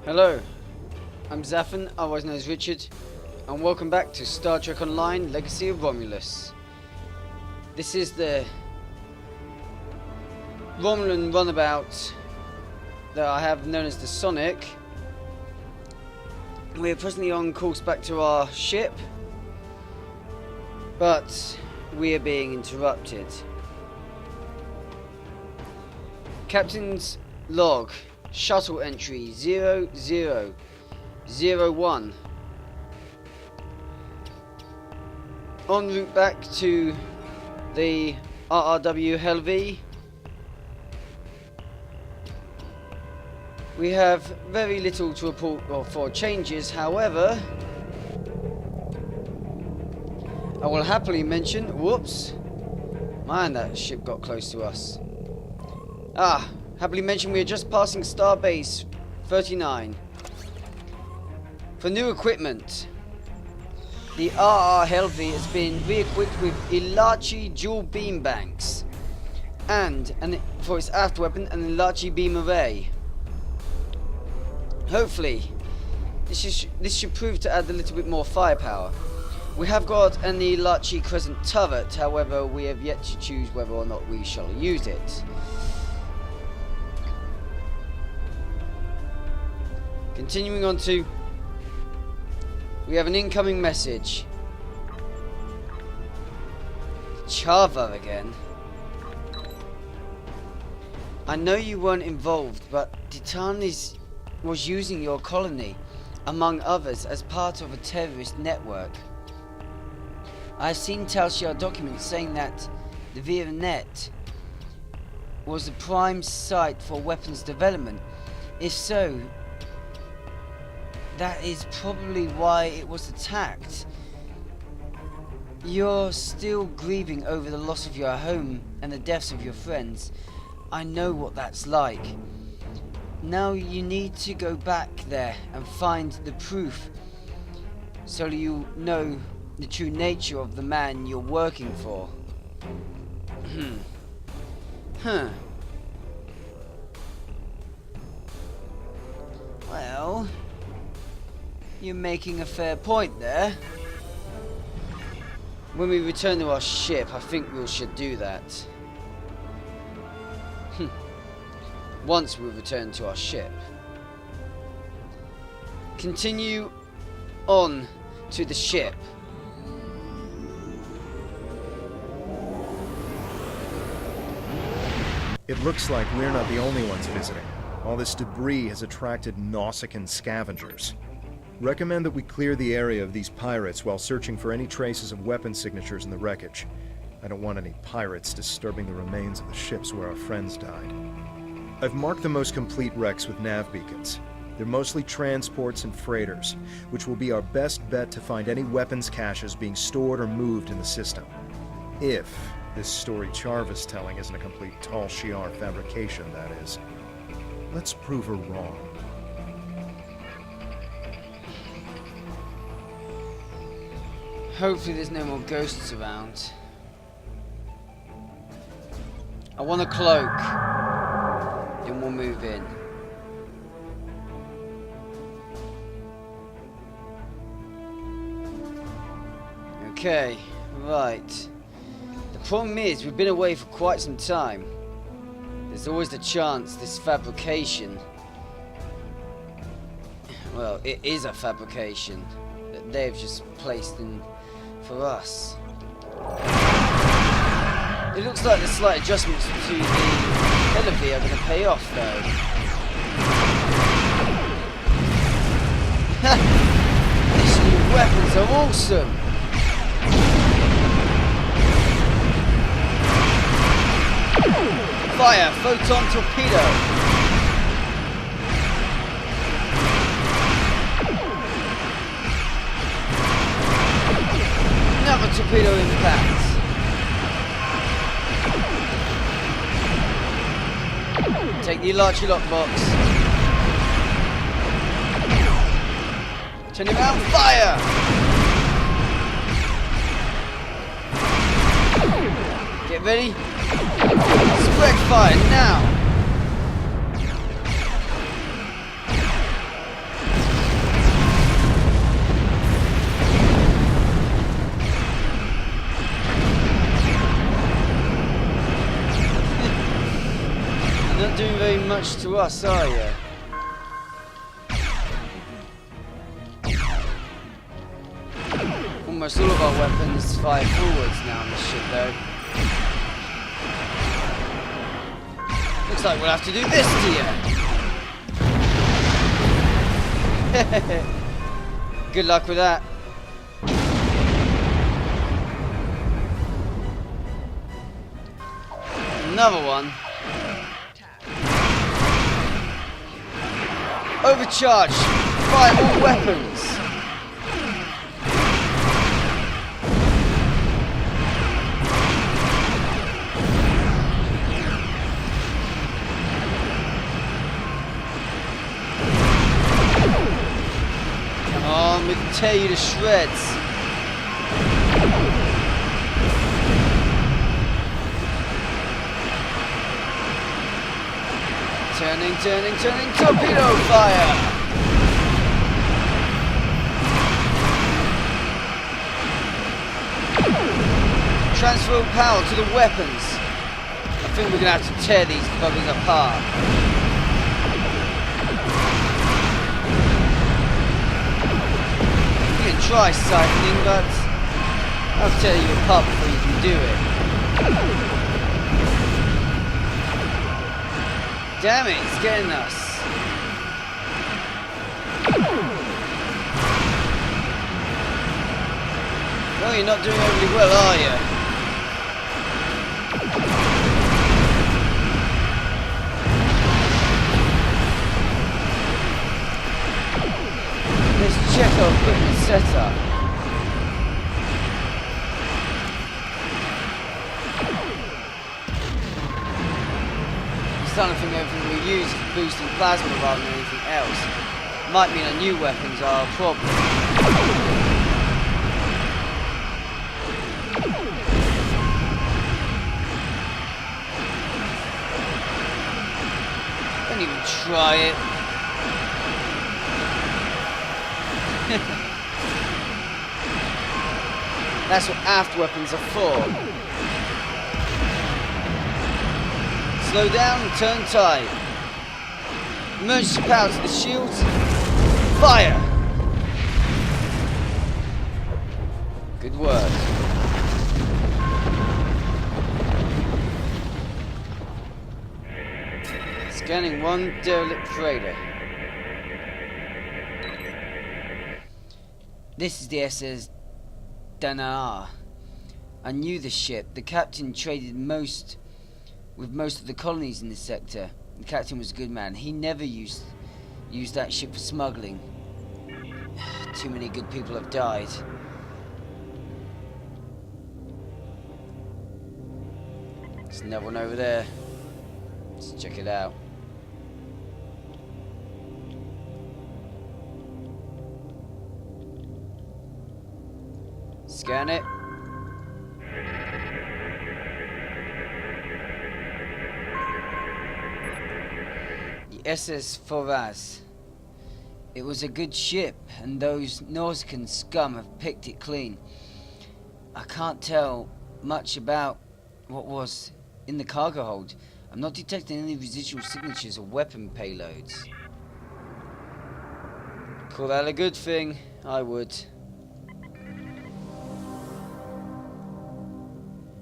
Hello, I'm Zafin, otherwise known as Richard, and welcome back to Star Trek Online Legacy of Romulus. This is the Romulan runabout that I have known as the Sonic. We are presently on course back to our ship, but we are being interrupted. Captain's log, shuttle entry 0001. En route back to the RRW Helvey. We have very little to report for changes, however, I will happily mention, whoops, man, that ship got close to us. Happily mention we are just passing Starbase 39. For new equipment, the RR Helvey has been re-equipped with Ilachi dual beam banks and for its aft weapon, an Ilachi beam array. Hopefully, this should prove to add a little bit more firepower. We have got an Ilachi crescent turret, however, we have yet to choose whether or not we shall use it. Continuing on to, we have an incoming message. Chava again. I know you weren't involved, but Titan was using your colony, among others, as part of a terrorist network. I have seen Tal Shiar documents saying that the Viranet was the prime site for weapons development. If so, that is probably why it was attacked. You're still grieving over the loss of your home and the deaths of your friends. I know what that's like. Now you need to go back there and find the proof, so you know the true nature of the man you're working for. Well, you're making a fair point there. When we return to our ship, I think we should do that. Once we return to our ship. Continue on to the ship. It looks like we're not the only ones visiting. All this debris has attracted Nausicaan scavengers. Recommend that we clear the area of these pirates while searching for any traces of weapon signatures in the wreckage. I don't want any pirates disturbing the remains of the ships where our friends died. I've marked the most complete wrecks with nav beacons. They're mostly transports and freighters, which will be our best bet to find any weapons caches being stored or moved in the system. If this story Charva's telling isn't a complete Tal Shiar fabrication, that is. Let's prove her wrong. Hopefully there's no more ghosts around. I want a cloak. Then we'll move in. Okay, right. The problem is we've been away for quite some time. There's always the chance this fabrication, well, it is a fabrication that they've just placed in for us. It looks like the slight adjustments to the Helvey are going to pay off, though. These new weapons are awesome! Fire! Photon torpedo! Another torpedo impact! Take the Ilachi lockbox. Turn him around, fire! Get ready. Spread fire now! us, are you? Almost all of our weapons fire forwards now on the ship, though. Looks like we'll have to do this to you. Good luck with that. Another one. Overcharge! Fire all weapons! Come on, we can tear you to shreds. Turning, torpedo fire! Transfer power to the weapons. I think we're gonna have to tear these buggers apart. You can try siphoning, but I'll tear you apart before you can do it. Damn it, it's getting us. Well, you're not doing overly well, are you? Let's check our equipment setup. I think everything we use is boosting plasma rather than anything else. Might mean our new weapons are a problem. Don't even try it. That's what aft weapons are for. Slow down and turn tight. Emergency power to the shields. Fire! Good work. Scanning one derelict freighter. This is the SS Danaar. I knew the ship. The captain traded with most of the colonies in this sector. The captain was a good man. He never used that ship for smuggling. Too many good people have died. There's another one over there. Let's check it out. Scan it. SS Foraz. It was a good ship, and those Nausicaan scum have picked it clean. I can't tell much about what was in the cargo hold. I'm not detecting any residual signatures of weapon payloads. Call that a good thing? I would.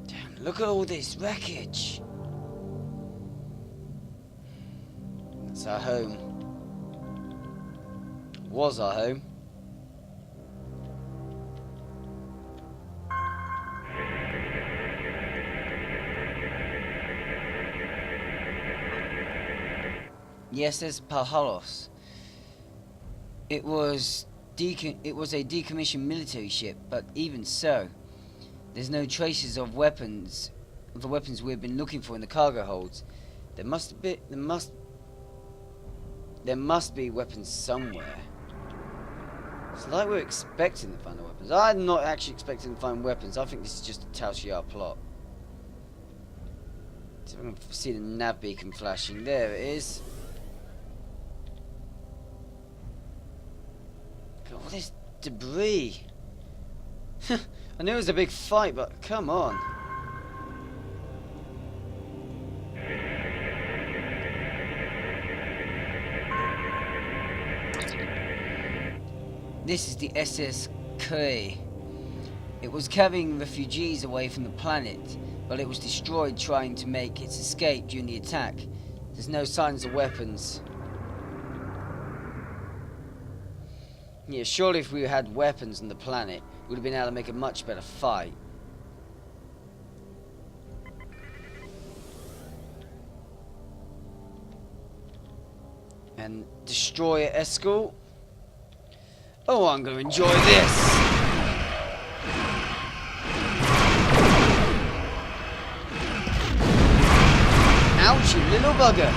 Damn, look at all this wreckage. It's our home. Was our home. Yes, there's Palhalos. It was a decommissioned military ship, but even so, there's no traces of weapons, of the weapons we've been looking for in the cargo holds. There must be weapons somewhere. It's like we're expecting to find the weapons. I'm not actually expecting to find weapons. I think this is just a Tal Shiar plot. So I can see the nav beacon flashing. There it is. God, all this debris. I knew it was a big fight, but come on. This is the SSK. It was carrying refugees away from the planet, but it was destroyed trying to make its escape during the attack. There's no signs of weapons. Yeah, surely if we had weapons on the planet, we would have been able to make a much better fight. And destroyer escort. Oh, I'm going to enjoy this. Ouch, you little bugger.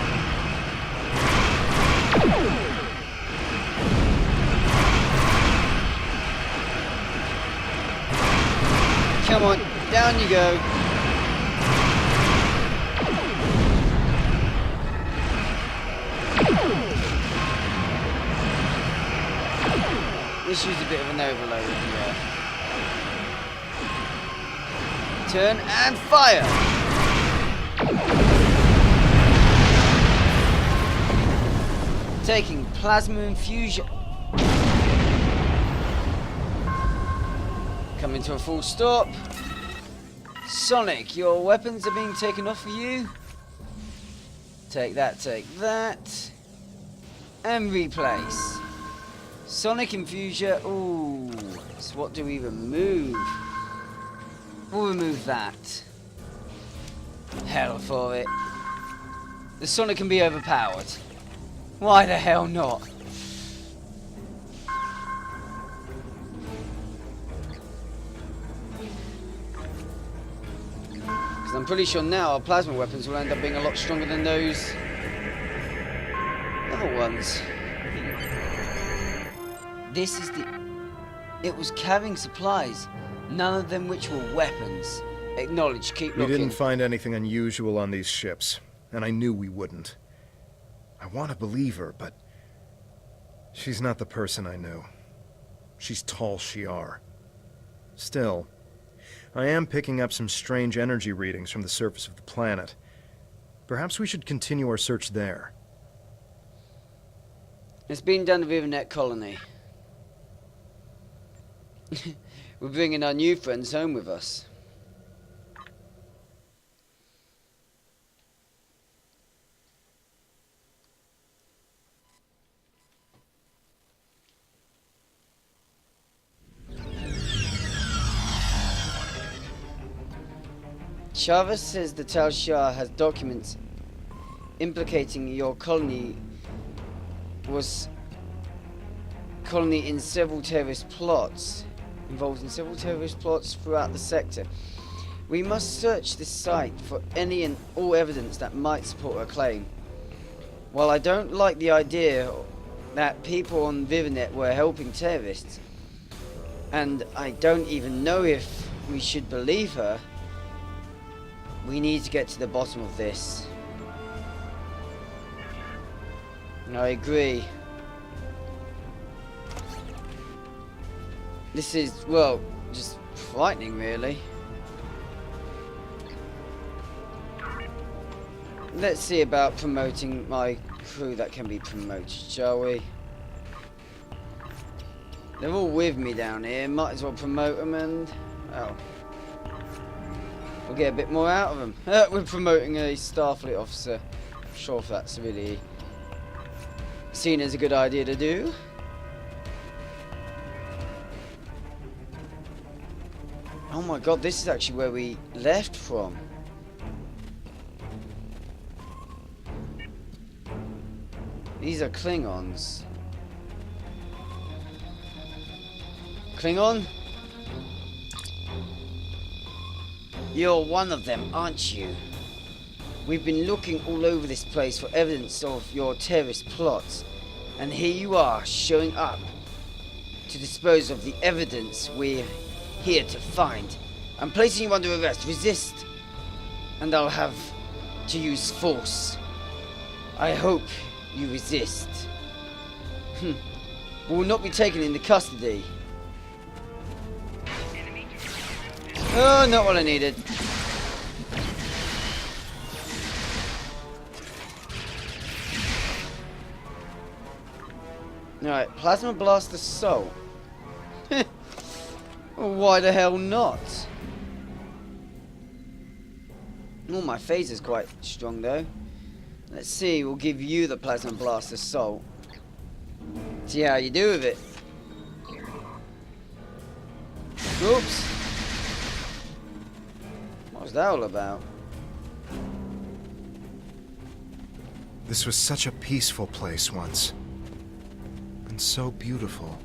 Come on, down you go. This used a bit of an overload here. Turn and fire! Taking plasma infusion. Coming to a full stop. Sonic, your weapons are being taken off for you. Take that, and replace. Sonic infusion. Ooh, so what do we remove? We'll remove that. Hell for it. The Sonic can be overpowered. Why the hell not? Because I'm pretty sure now our plasma weapons will end up being a lot stronger than those other ones. This is the... It was carrying supplies, none of them which were weapons. Acknowledge, keep looking. We didn't find anything unusual on these ships, and I knew we wouldn't. I want to believe her, but she's not the person I knew. She's tall Shi'ar. Still, I am picking up some strange energy readings from the surface of the planet. Perhaps we should continue our search there. It's been done with Rivernet Colony. We're bringing our new friends home with us. Chavez says the Tal Shah has documents implicating your colony in several terrorist plots, involved in several terrorist plots throughout the sector. We must search this site for any and all evidence that might support her claim. While I don't like the idea that people on Vivinet were helping terrorists, and I don't even know if we should believe her, we need to get to the bottom of this. And I agree. This is, well, just frightening, really. Let's see about promoting my crew that can be promoted, shall we? They're all with me down here. Might as well promote them and... oh. We'll get a bit more out of them. We're promoting a Starfleet officer. I'm sure if that's really seen as a good idea to do. Oh my god, this is actually where we left from. These are Klingons. Klingon? You're one of them, aren't you? We've been looking all over this place for evidence of your terrorist plots, and here you are, showing up to dispose of the evidence we're here to find. I'm placing you under arrest. Resist, and I'll have to use force. I hope you resist. We will not be taken into custody. Oh, not what I needed. Alright, Plasma Blaster Soul. Well, why the hell not? Oh, my phaser's quite strong though. Let's see, we'll give you the Plasma Blast Assault. See how you do with it. Oops. What was that all about? This was such a peaceful place once. And so beautiful.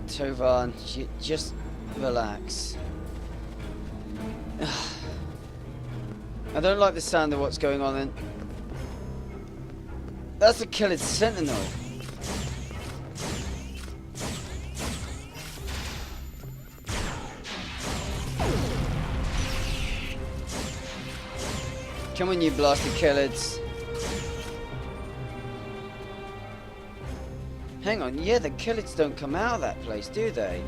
Tovan, just relax. I don't like the sound of what's going on then. That's a Kelid Sentinel. Come on, you blasted Kelids. Hang on, yeah, the Kelids don't come out of that place, do they?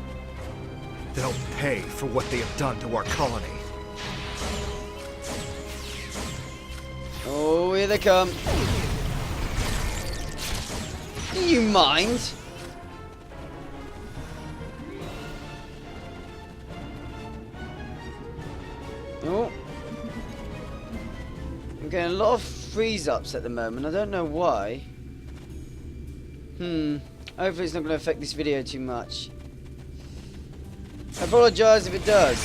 They'll pay for what they have done to our colony. Oh, here they come. Do you mind? Oh. I'm getting a lot of freeze-ups at the moment. I don't know why. Hopefully it's not going to affect this video too much. I apologise if it does.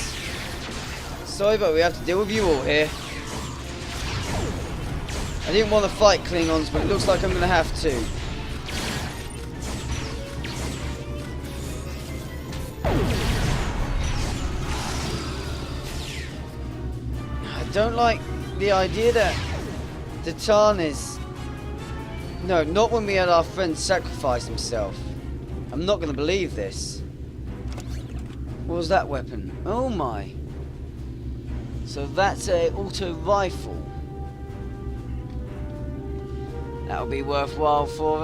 Sorry, but we have to deal with you all here. I didn't want to fight Klingons, but it looks like I'm going to have to. I don't like the idea that the Tarnis... No, not when we had our friend sacrifice himself. I'm not going to believe this. What was that weapon? Oh my. So that's a auto rifle. That'll be worthwhile for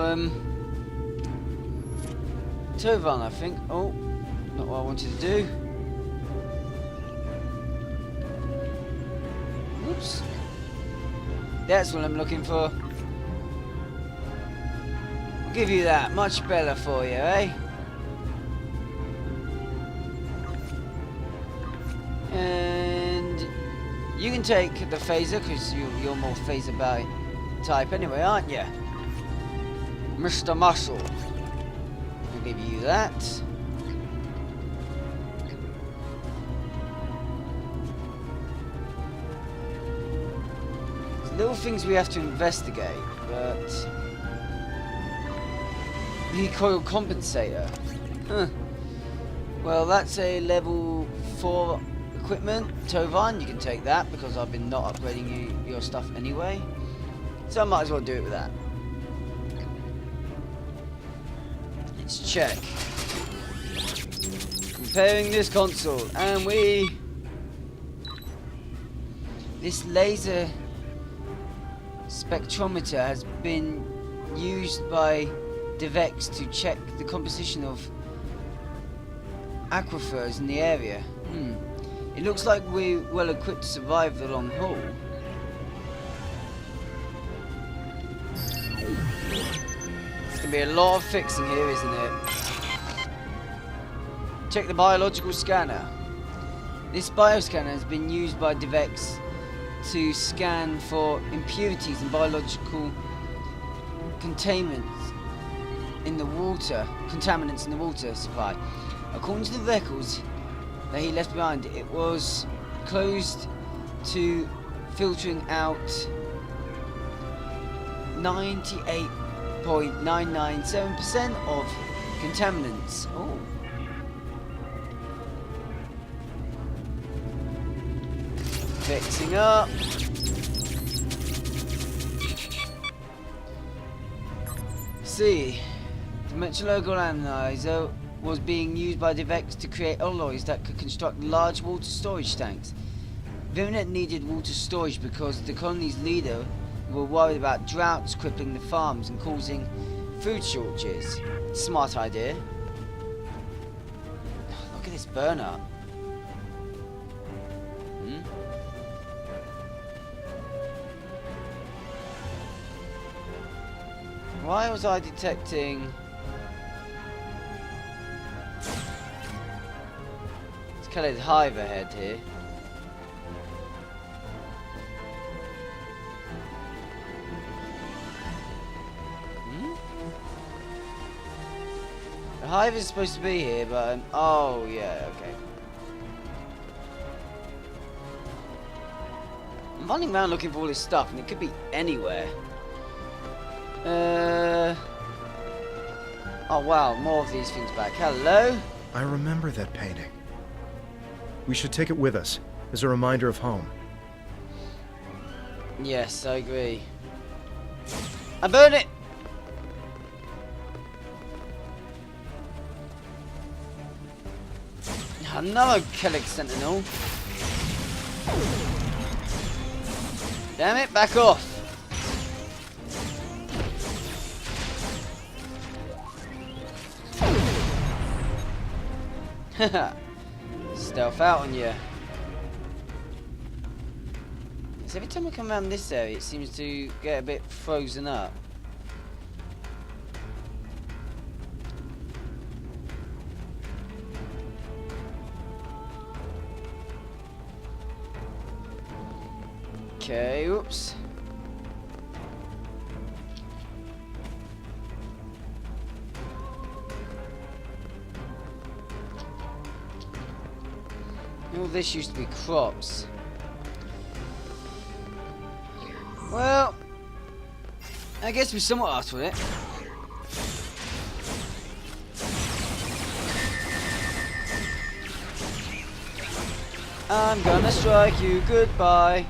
Tovan, I think. Oh, not what I wanted to do. Oops. That's what I'm looking for. I'll give you that. Much better for you, eh? And you can take the phaser because you're more phaser type anyway, aren't you? Mr. Muscle. I'll give you that. There's little things we have to investigate, but... Recoil compensator. Huh. Well, that's a level 4 equipment. Tovan, you can take that because I've been not upgrading your stuff anyway. So I might as well do it with that. Let's check. Comparing this console, and this laser spectrometer has been used by DevEx to check the composition of aquifers in the area. It looks like we're well equipped to survive the long haul. There's gonna be a lot of fixing here, isn't it? Check the biological scanner. This bioscanner has been used by DevEx to scan for impurities and biological contaminants in the water supply. According to the records that he left behind, it was closed to filtering out 98.997% of contaminants. Oh. Fixing up. See, the metrological analyzer was being used by DevEx to create alloys that could construct large water storage tanks. Virinet needed water storage because the colony's leader were worried about droughts crippling the farms and causing food shortages. Smart idea. Look at this burn up. Why was I detecting... Coloured hive ahead here. The hive is supposed to be here, but oh yeah, okay. I'm running around looking for all this stuff, and it could be anywhere. Oh wow, more of these things back. Hello? I remember that painting. We should take it with us, as a reminder of home. Yes, I agree. I burn it! Another Kellic Sentinel. Damn it, back off! Haha. Stealth out on you. So every time I come around this area, it seems to get a bit frozen up. Okay, oops. All this used to be crops. Well, I guess we're somewhat asked with it. I'm gonna strike you goodbye.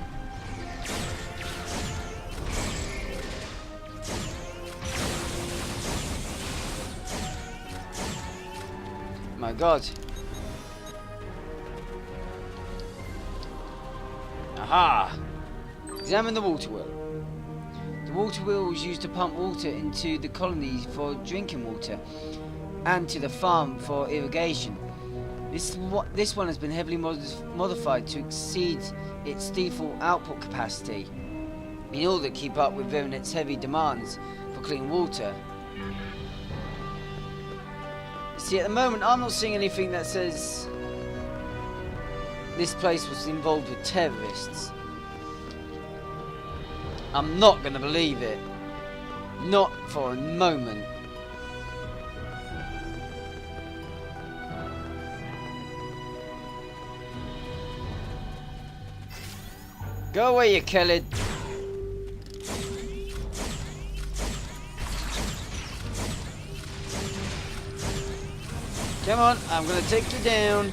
My God. Aha! Examine the water wheel. The water wheel was used to pump water into the colony for drinking water and to the farm for irrigation. This one has been heavily modified to exceed its default output capacity in order to keep up with its heavy demands for clean water. See, at the moment, I'm not seeing anything that says this place was involved with terrorists. I'm not going to believe it. Not for a moment. Go away, you Kellid. Come on, I'm going to take you down.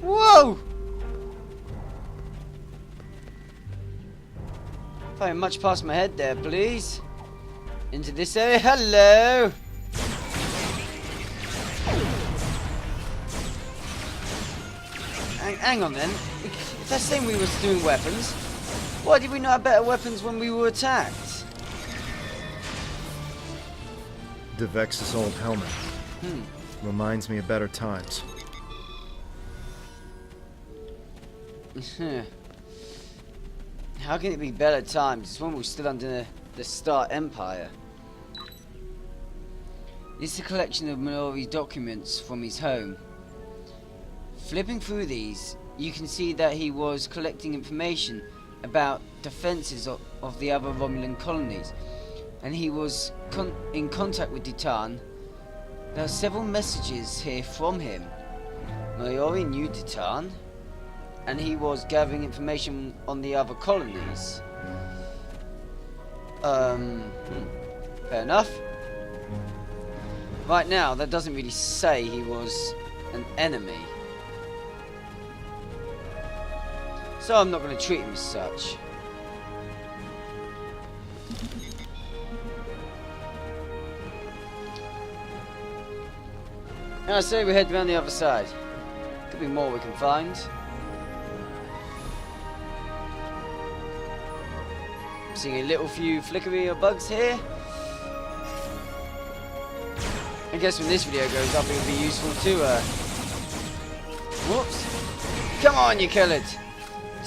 Whoa! Firing much past my head there, please. Into this area. Hello! Hang on then. If that's saying we were doing weapons, why did we not have better weapons when we were attacked? Devex's old helmet. Reminds me of better times. How can it be better times? It's when we were still under the Star Empire. This is a collection of Minori's documents from his home. Flipping through these, you can see that he was collecting information about defences of the other Romulan colonies, and he was in contact with Ditan. There are several messages here from him. Minori knew Ditan, and he was gathering information on the other colonies. Fair enough. Right now, that doesn't really say he was an enemy. So I'm not going to treat him as such. And I say we head around the other side. Could be more we can find. Seeing a little few flickery of bugs here. I guess when this video goes up, it'll be useful to whoops! Come on, you kill it!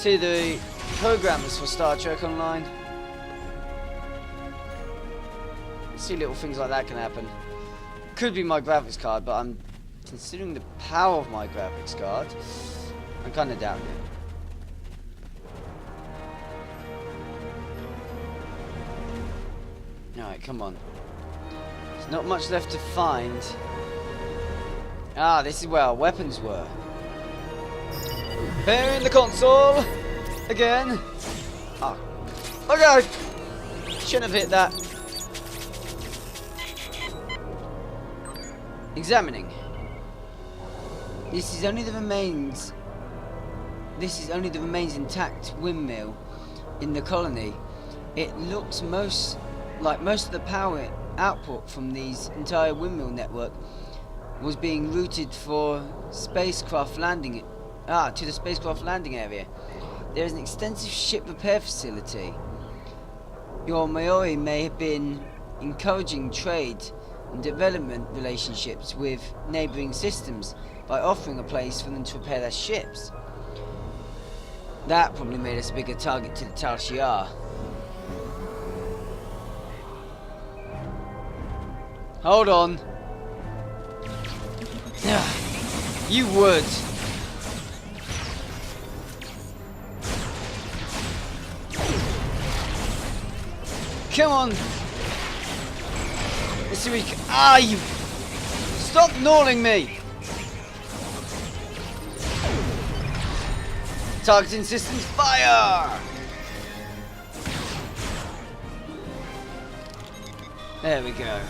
To the programmers for Star Trek Online. See, little things like that can happen. Could be my graphics card, but I'm Considering the power of my graphics card, I'm kind of doubting it. Alright, come on. There's not much left to find. Ah, this is where our weapons were. Repairing the console! Again! Ah. Oh god! Shouldn't have hit that. Examining. This is only the remains intact windmill in the colony. It looks most of the power output from these entire windmill network was being routed for spacecraft landing to the spacecraft landing area. There is an extensive ship repair facility. Your Maori may have been encouraging trade and development relationships with neighbouring systems by offering a place for them to repair their ships. That probably made us a bigger target to the Tal Shiar. Hold on. You would. Come on. Let's see what you can. Ah, you. Stop gnawing me. Targeting systems, fire. There we go.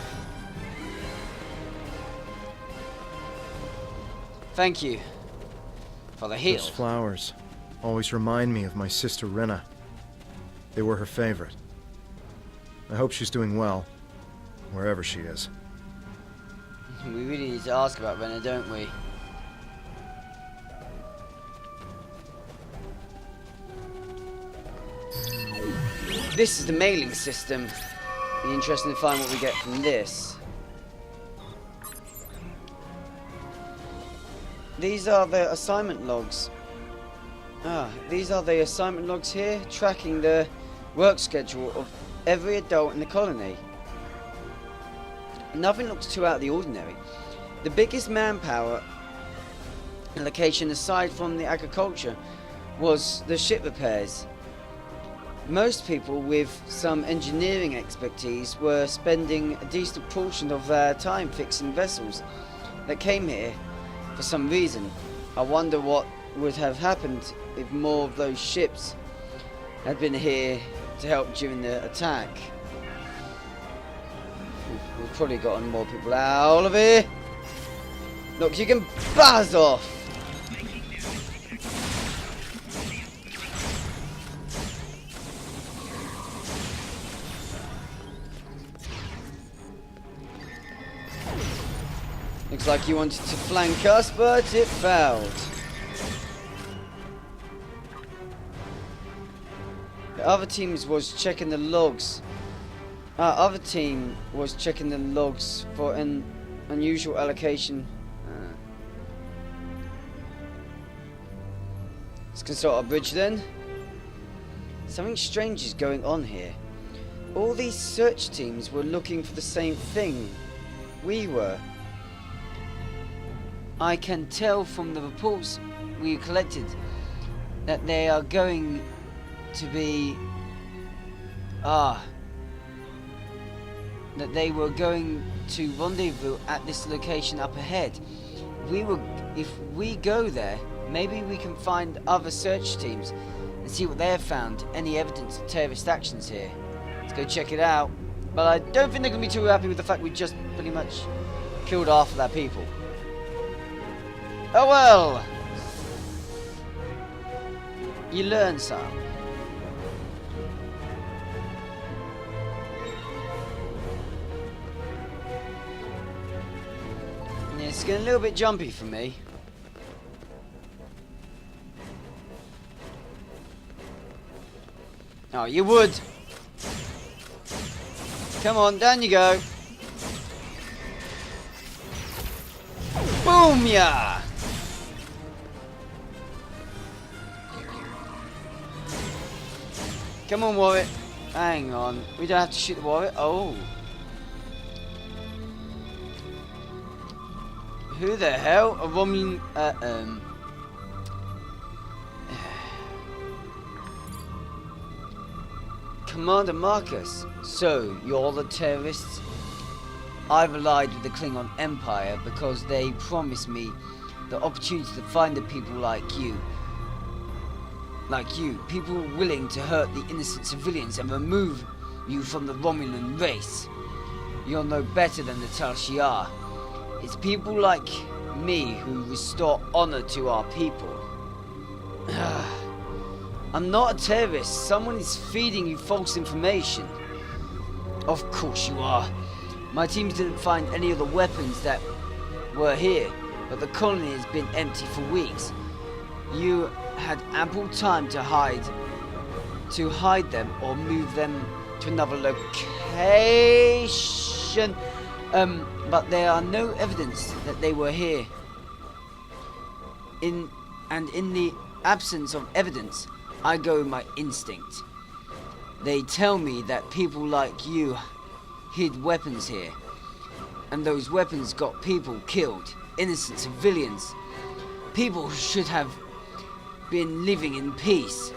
Thank you for the heal. Those flowers always remind me of my sister Rena. They were her favorite. I hope she's doing well, wherever she is. We really need to ask about Rena, don't we? This is the mailing system. Be interesting to find what we get from this. These are the assignment logs. These are the assignment logs here, tracking the work schedule of every adult in the colony. Nothing looks too out of the ordinary. The biggest manpower allocation aside from the agriculture was the ship repairs. Most people with some engineering expertise were spending a decent portion of their time fixing vessels that came here for some reason. I wonder what would have happened if more of those ships had been here to help during the attack. We've probably gotten more people out of here. Look, you can buzz off. Looks like you wanted to flank us, but it failed. The other team was checking the logs. Other team was checking the logs for an unusual allocation. Let's consult our bridge then. Something strange is going on here. All these search teams were looking for the same thing we were. I can tell from the reports we collected that they are going to be that they were going to rendezvous at this location up ahead. If we go there, maybe we can find other search teams and see what they have found, any evidence of terrorist actions here. Let's go check it out. But I don't think they're going to be too happy with the fact we just pretty much killed half of their people. Oh well! You learn some. Yeah, it's getting a little bit jumpy for me. Oh, you would! Come on, down you go! Boom, yeah! Come on, Warwick. Hang on. We don't have to shoot the Warwick. Oh. Who the hell? A Romulan, Commander Marcus. So, you're the terrorists? I've allied with the Klingon Empire because they promised me the opportunity to find the people like you. People willing to hurt the innocent civilians and remove you from the Romulan race. You're no better than the Tal Shiar. It's people like me who restore honor to our people. I'm not a terrorist. Someone is feeding you false information. Of course you are. My teams didn't find any of the weapons that were here, but the colony has been empty for weeks. You had ample time to hide them or move them to another location. But there are no evidence that they were here. In the absence of evidence, I go with my instinct. They tell me that people like you hid weapons here, and those weapons got people killed, innocent civilians, people who should have been living in peace.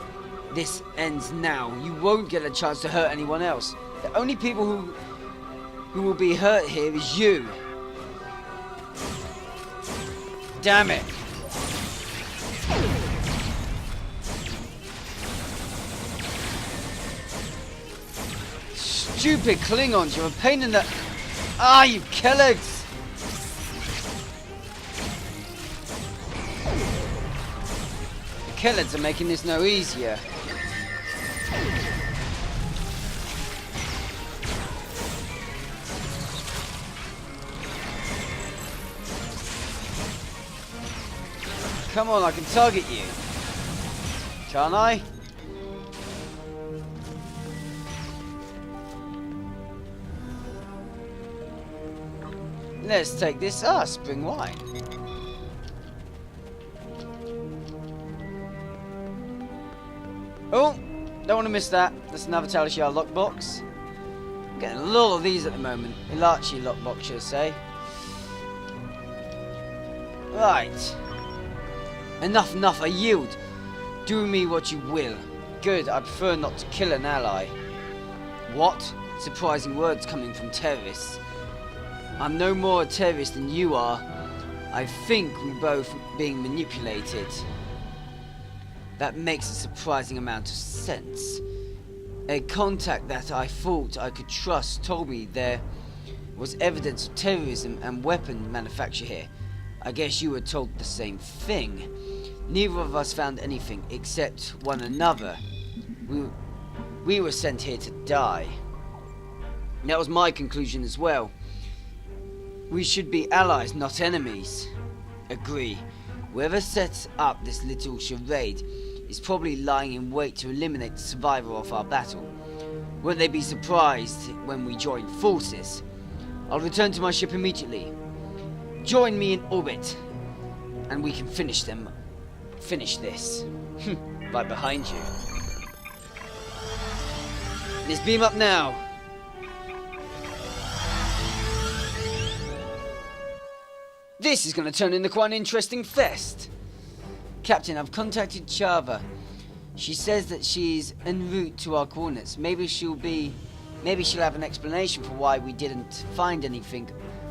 This ends now. You won't get a chance to hurt anyone else. The only people who will be hurt here is you. Damn it. Stupid Klingons, you're a pain in the... Ah, you killers! The killers are making this no easier. Come on, I can target you. Can't I? Let's take this. Spring wine. Oh, don't want to miss that. That's another Tal Shiar lockbox. I'm getting a lot of these at the moment. Ilachi lockbox, should I say. Right. Enough, I yield. Do me what you will. Good, I prefer not to kill an ally. What? Surprising words coming from terrorists. I'm no more a terrorist than you are. I think we're both being manipulated. That makes a surprising amount of sense. A contact that I thought I could trust told me there was evidence of terrorism and weapon manufacture here. I guess you were told the same thing. Neither of us found anything except one another. We were sent here to die. That was my conclusion as well. We should be allies, not enemies. Agree. Whoever sets up this little charade is probably lying in wait to eliminate the survivor of our battle. Won't they be surprised when we join forces? I'll return to my ship immediately. Join me in orbit, and we can finish this. Right behind you. Let's beam up now. This is going to turn into quite an interesting fest. Captain, I've contacted Chava. She says that she's en route to our coordinates. Maybe she'll have an explanation for why we didn't find anything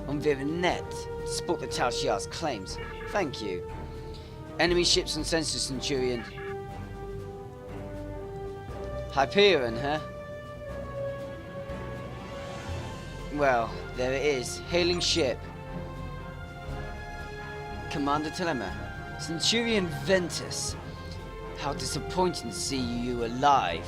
on Viranet to support the Tal Shiar's claims. Thank you. Enemy ships on sensor, Centurion. Hyperion, huh? Well, there it is. Hailing ship. Commander Telema. Centurion Ventus. How disappointing to see you alive.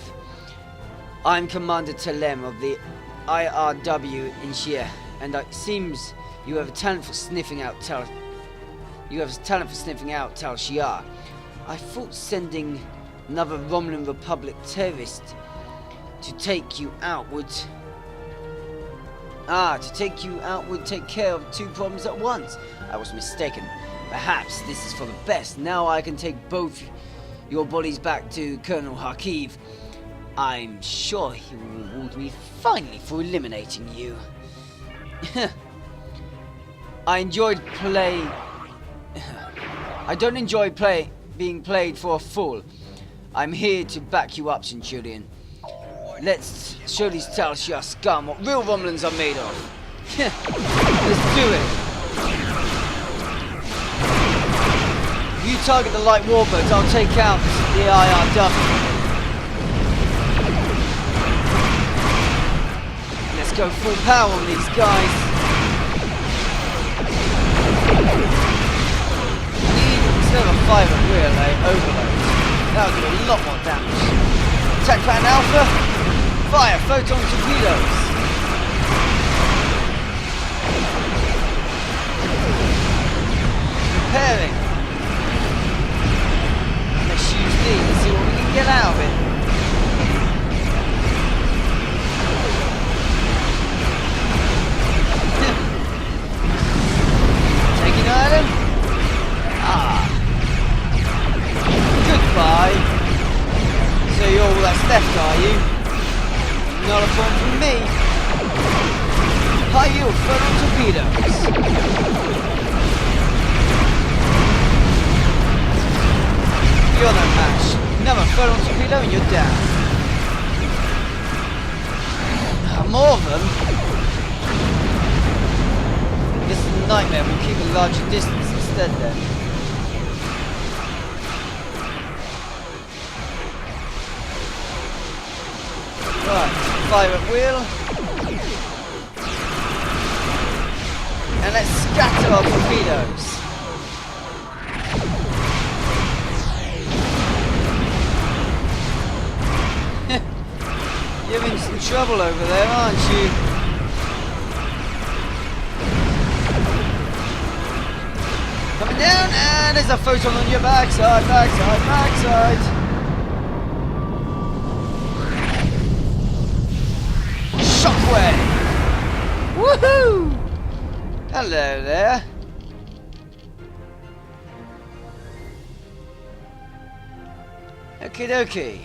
I'm Commander Telem of the IRW in Shia, and it seems you have a talent for sniffing out Tal Shiar. I thought sending another Romulan Republic terrorist to take you out would take care of two problems at once. I was mistaken. Perhaps this is for the best. Now I can take both your bodies back to Colonel Harkiv. I'm sure he will reward me finally for eliminating you. I enjoyed play. I don't enjoy being played for a fool. I'm here to back you up, Centurion. Let's show these Talshia scum what real Romulans are made of. Let's do it. You target the light warboats, I'll take out the IRW. Let's go full power on these guys. Instead of a 5 at rear, overload. That'll do a lot more damage. Attack plan Alpha. Fire photon torpedoes. Preparing. Let's use these and see what we can get out of it. Taking Ireland. Goodbye. So you're all that's left, are you? Not a point from me. High yield photon torpedoes. You're no match. Another photon torpedo and you're down. More of them. This is a nightmare. We'll keep a larger distance instead then. Right, fire at wheel. And let's scatter our torpedoes. You're in some trouble over there, aren't you? Coming down, and there's a photon on your backside, backside. Shockwave! Woohoo! Hello there. Okie dokie.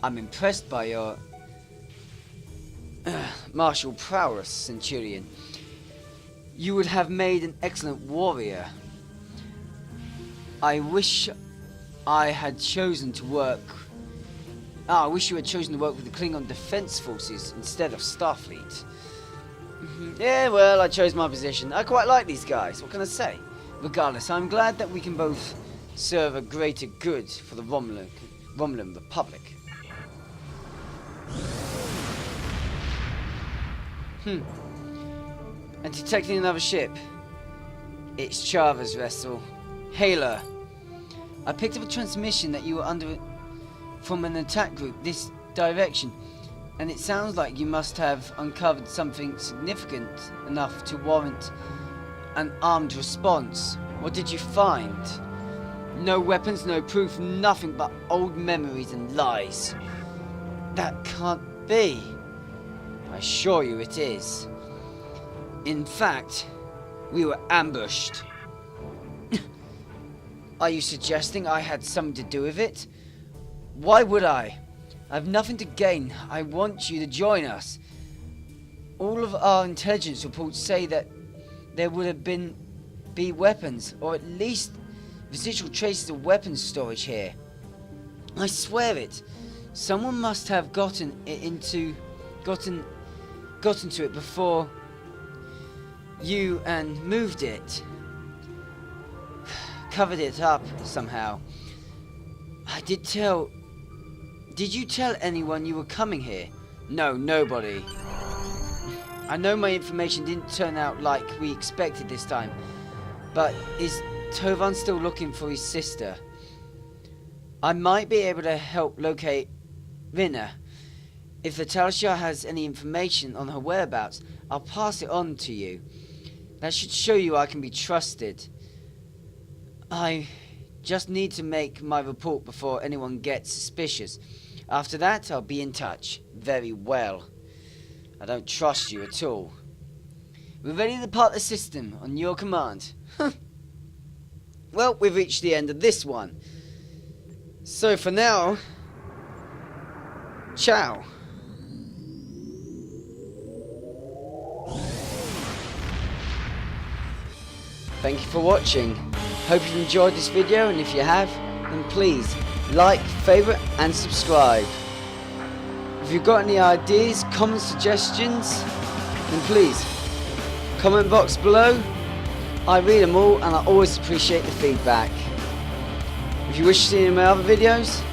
I'm impressed by your martial prowess, Centurion. You would have made an excellent warrior. I wish I had chosen to work. I wish you had chosen to work with the Klingon Defense Forces instead of Starfleet. Yeah, well, I chose my position. I quite like these guys. What can I say? Regardless, I'm glad that we can both serve a greater good for the Romulan Republic. And detecting another ship. It's Chava's vessel. Hailer. I picked up a transmission that you were under from an attack group this direction, and it sounds like you must have uncovered something significant enough to warrant an armed response. What did you find? No weapons, no proof, nothing but old memories and lies. That can't be. I assure you it is. In fact, we were ambushed. Are you suggesting I had something to do with it? Why would I? I have nothing to gain. I want you to join us. All of our intelligence reports say that there would have be weapons, or at least residual traces of weapons storage here. I swear it. Someone must have gotten to it before you and moved it. Covered it up somehow. Did you tell anyone you were coming here? No, nobody. I know my information didn't turn out like we expected this time, but is Tovan still looking for his sister? I might be able to help locate Rina. If the Talshia has any information on her whereabouts, I'll pass it on to you. That should show you I can be trusted. I just need to make my report before anyone gets suspicious. After that, I'll be in touch. Very well. I don't trust you at all. We're ready to depart the system on your command. Well, we've reached the end of this one. So for now, ciao. thank you for watching. Hope you've enjoyed this video, and if you have, then please like, favourite and subscribe. If you've got any ideas, comments, suggestions, then please comment box below. I read them all and I always appreciate the feedback. If you wish to see any of my other videos,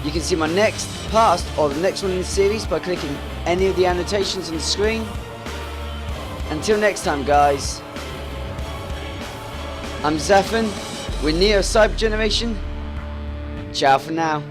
you can see my next, past or the next one in the series by clicking any of the annotations on the screen. Until next time guys, I'm Zephan with Neo Cyber Generation. Ciao for now.